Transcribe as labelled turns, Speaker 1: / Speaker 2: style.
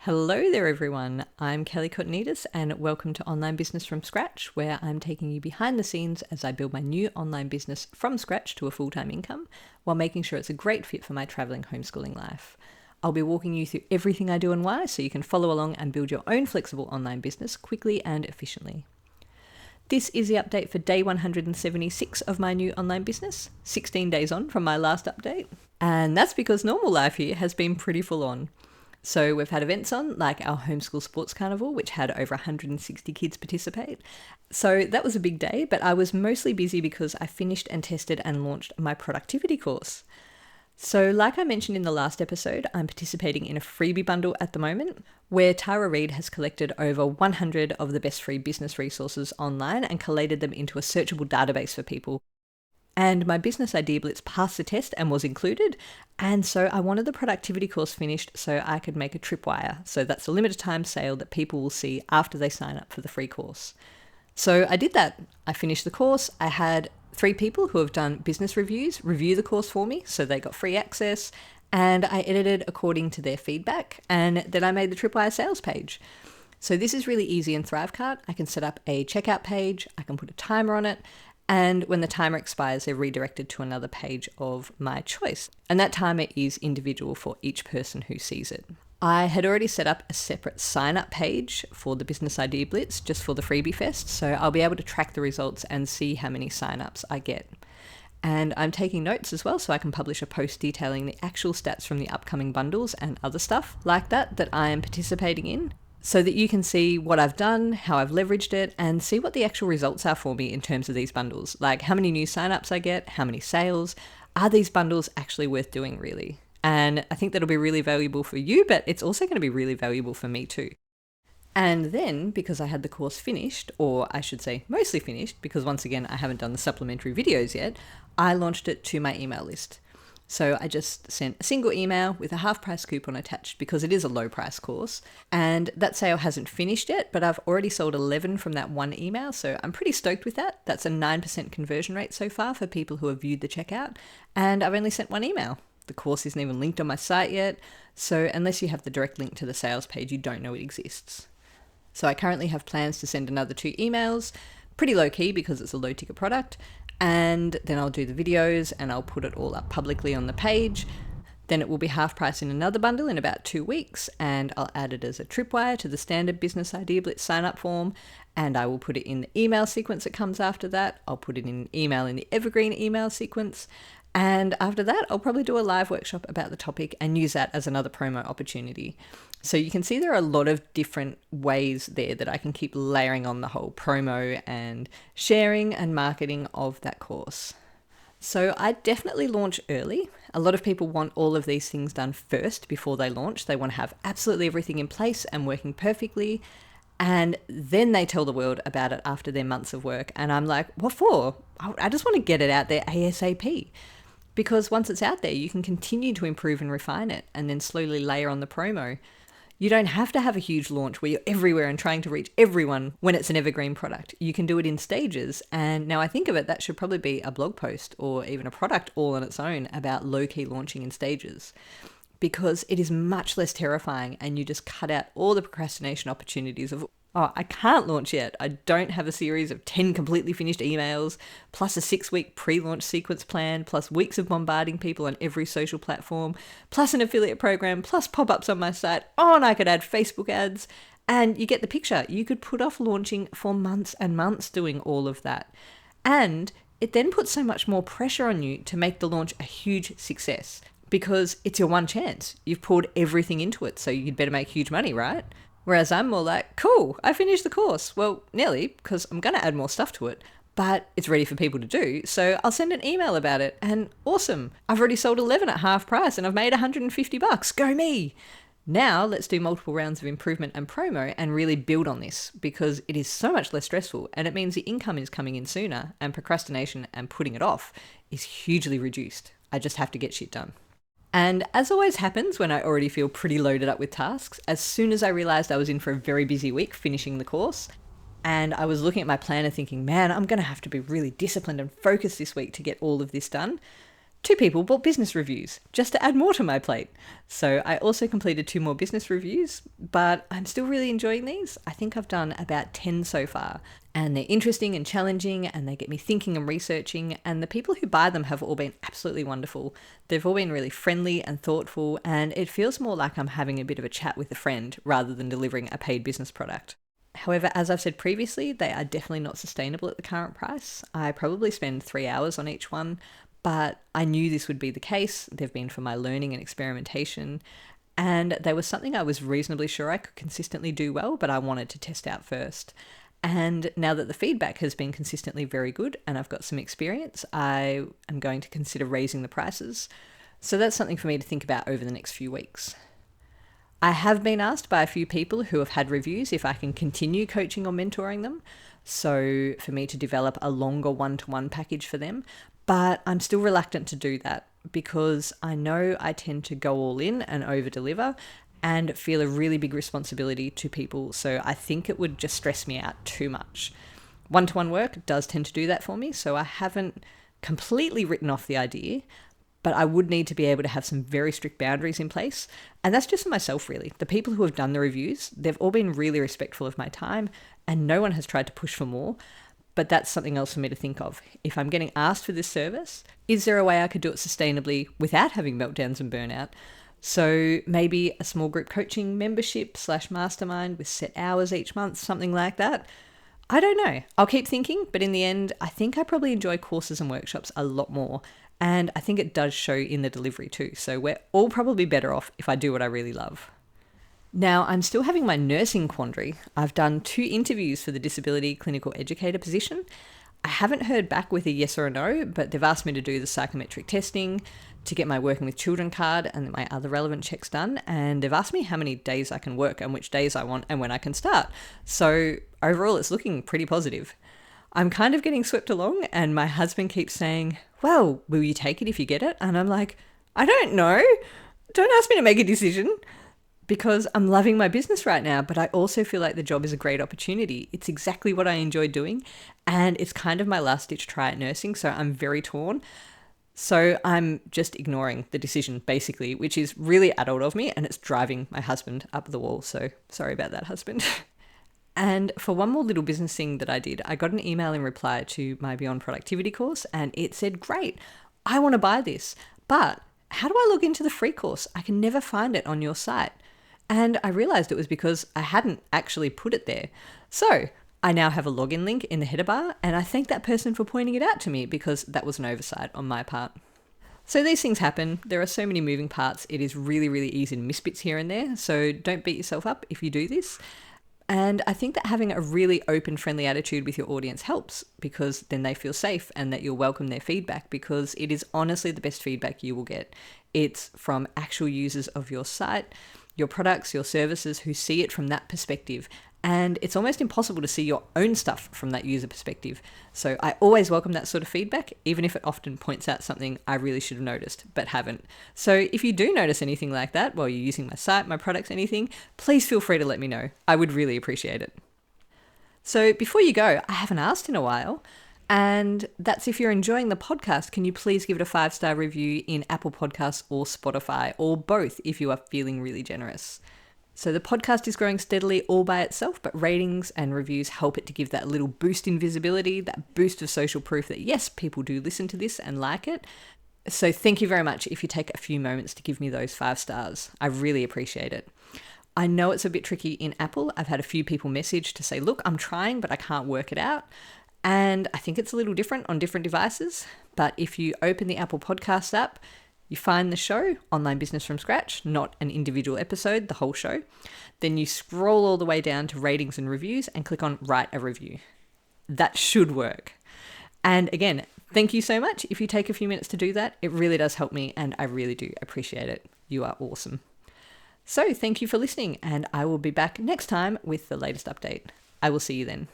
Speaker 1: Hello there, everyone. I'm Kelly Kotanidis, and welcome to Online Business from Scratch, where I'm taking you behind the scenes as I build my new online business from scratch to a full-time income, while making sure it's a great fit for my traveling homeschooling life. I'll be walking you through everything I do and why, so you can follow along and build your own flexible online business quickly and efficiently. This is the update for day 176 of my new online business, 16 days on from my last update. And that's because normal life here has been pretty full on. So we've had events on, like our homeschool sports carnival, which had over 160 kids participate. So that was a big day, but I was mostly busy because I finished and tested and launched my productivity course. So like I mentioned in the last episode, I'm participating in a freebie bundle at the moment, where Tara Reid has collected over 100 of the best free business resources online and collated them into a searchable database for people. And my business idea blitz passed the test and was included. And so I wanted the productivity course finished so I could make a tripwire. So that's a limited time sale that people will see after they sign up for the free course. So I did that. I finished the course. I had 3 people who have done business reviews review the course for me. So they got free access, and I edited according to their feedback. And then I made the tripwire sales page. So this is really easy in Thrivecart. I can set up a checkout page. I can put a timer on it. And when the timer expires, they're redirected to another page of my choice. And that timer is individual for each person who sees it. I had already set up a separate sign-up page for the Business Idea Blitz, just for the Freebie Fest. So I'll be able to track the results and see how many sign-ups I get. And I'm taking notes as well, so I can publish a post detailing the actual stats from the upcoming bundles and other stuff like that I am participating in, so that you can see what I've done, how I've leveraged it, and see what the actual results are for me in terms of these bundles. Like how many new signups I get, how many sales. Are these bundles actually worth doing, really? And I think that'll be really valuable for you, but it's also going to be really valuable for me too. And then, because I had the course finished, or I should say mostly finished, because once again I haven't done the supplementary videos yet, I launched it to my email list. So I just sent a single email with a half price coupon attached because it is a low price course. And that sale hasn't finished yet, but I've already sold 11 from that one email. So I'm pretty stoked with that. That's a 9% conversion rate so far for people who have viewed the checkout. And I've only sent one email. The course isn't even linked on my site yet. So unless you have the direct link to the sales page, you don't know it exists. So I currently have plans to send another 2 emails, pretty low key because it's a low ticket product. And then I'll do the videos and I'll put it all up publicly on the page. Then it will be half price in another bundle in about 2 weeks, and I'll add it as a tripwire to the standard Business Idea Blitz sign up form, and I will put it in the email sequence that comes after that. I'll put it in an email in the evergreen email sequence. And after that, I'll probably do a live workshop about the topic and use that as another promo opportunity. So you can see there are a lot of different ways there that I can keep layering on the whole promo and sharing and marketing of that course. So I definitely launch early. A lot of people want all of these things done first before they launch. They want to have absolutely everything in place and working perfectly. And then they tell the world about it after their months of work. And I'm like, what for? I just want to get it out there ASAP. Because once it's out there, you can continue to improve and refine it and then slowly layer on the promo. You don't have to have a huge launch where you're everywhere and trying to reach everyone when it's an evergreen product. You can do it in stages. And now I think of it, that should probably be a blog post or even a product all on its own about low-key launching in stages, because it is much less terrifying and you just cut out all the procrastination opportunities of, oh, I can't launch yet. I don't have a series of 10 completely finished emails, plus a 6-week pre-launch sequence plan, plus weeks of bombarding people on every social platform, plus an affiliate program, plus pop-ups on my site. Oh, and I could add Facebook ads. And you get the picture. You could put off launching for months and months doing all of that. And it then puts so much more pressure on you to make the launch a huge success, because it's your one chance. You've poured everything into it, so you'd better make huge money, right? Whereas I'm more like, cool, I finished the course. Well, nearly, because I'm going to add more stuff to it, but it's ready for people to do. So I'll send an email about it, and awesome. I've already sold 11 at half price and I've made $150. Go me. Now let's do multiple rounds of improvement and promo and really build on this, because it is so much less stressful and it means the income is coming in sooner and procrastination and putting it off is hugely reduced. I just have to get shit done. And as always happens when I already feel pretty loaded up with tasks, as soon as I realized I was in for a very busy week finishing the course, and I was looking at my planner thinking, man, I'm going to have to be really disciplined and focused this week to get all of this done, 2 people bought business reviews just to add more to my plate. So I also completed 2 more business reviews, but I'm still really enjoying these. I think I've done about 10 so far, and they're interesting and challenging, and they get me thinking and researching, and the people who buy them have all been absolutely wonderful. They've all been really friendly and thoughtful, and it feels more like I'm having a bit of a chat with a friend rather than delivering a paid business product. However, as I've said previously, they are definitely not sustainable at the current price. I probably spend 3 hours on each one, but I knew this would be the case. They've been for my learning and experimentation, and they were something I was reasonably sure I could consistently do well, but I wanted to test out first. And now that the feedback has been consistently very good and I've got some experience, I am going to consider raising the prices. So that's something for me to think about over the next few weeks. I have been asked by a few people who have had reviews if I can continue coaching or mentoring them. So for me to develop a longer one-to-one package for them, but I'm still reluctant to do that because I know I tend to go all in and over-deliver and feel a really big responsibility to people. So I think it would just stress me out too much. One-to-one work does tend to do that for me, so I haven't completely written off the idea, but I would need to be able to have some very strict boundaries in place. And that's just for myself, really. The people who have done the reviews, they've all been really respectful of my time, and no one has tried to push for more. But that's something else for me to think of. If I'm getting asked for this service, is there a way I could do it sustainably without having meltdowns and burnout? So maybe a small group coaching membership / mastermind with set hours each month, something like that. I don't know. I'll keep thinking, but in the end, I think I probably enjoy courses and workshops a lot more. And I think it does show in the delivery too. So we're all probably better off if I do what I really love. Now, I'm still having my nursing quandary. I've done 2 interviews for the disability clinical educator position. I haven't heard back with a yes or a no, but they've asked me to do the psychometric testing, to get my working with children card and my other relevant checks done. And they've asked me how many days I can work and which days I want and when I can start. So overall, it's looking pretty positive. I'm kind of getting swept along, and my husband keeps saying, well, will you take it if you get it? And I'm like, I don't know. Don't ask me to make a decision. Because I'm loving my business right now, but I also feel like the job is a great opportunity. It's exactly what I enjoy doing, and it's kind of my last ditch try at nursing, so I'm very torn. So I'm just ignoring the decision, basically, which is really adult of me, and it's driving my husband up the wall. So sorry about that, husband. And for one more little business thing that I did, I got an email in reply to my Beyond Productivity course, and it said, great, I want to buy this, but how do I log into the free course? I can never find it on your site. And I realized it was because I hadn't actually put it there. So I now have a login link in the header bar, and I thank that person for pointing it out to me because that was an oversight on my part. So these things happen. There are so many moving parts. It is really, really easy to miss bits here and there. So don't beat yourself up if you do this. And I think that having a really open, friendly attitude with your audience helps, because then they feel safe and that you'll welcome their feedback, because it is honestly the best feedback you will get. It's from actual users of your site, your products, your services, who see it from that perspective. And it's almost impossible to see your own stuff from that user perspective. So I always welcome that sort of feedback, even if it often points out something I really should have noticed, but haven't. So if you do notice anything like that while you're using my site, my products, anything, please feel free to let me know. I would really appreciate it. So before you go, I haven't asked in a while, and that's if you're enjoying the podcast, can you please give it a 5-star review in Apple Podcasts or Spotify, or both if you are feeling really generous. So the podcast is growing steadily all by itself, but ratings and reviews help it to give that little boost in visibility, that boost of social proof that yes, people do listen to this and like it. So thank you very much if you take a few moments to give me those 5 stars. I really appreciate it. I know it's a bit tricky in Apple. I've had a few people message to say, look, I'm trying, but I can't work it out. And I think it's a little different on different devices. But if you open the Apple Podcast app, you find the show, Online Business from Scratch, not an individual episode, the whole show. Then you scroll all the way down to ratings and reviews and click on Write a Review. That should work. And again, thank you so much. If you take a few minutes to do that, it really does help me, and I really do appreciate it. You are awesome. So thank you for listening, and I will be back next time with the latest update. I will see you then.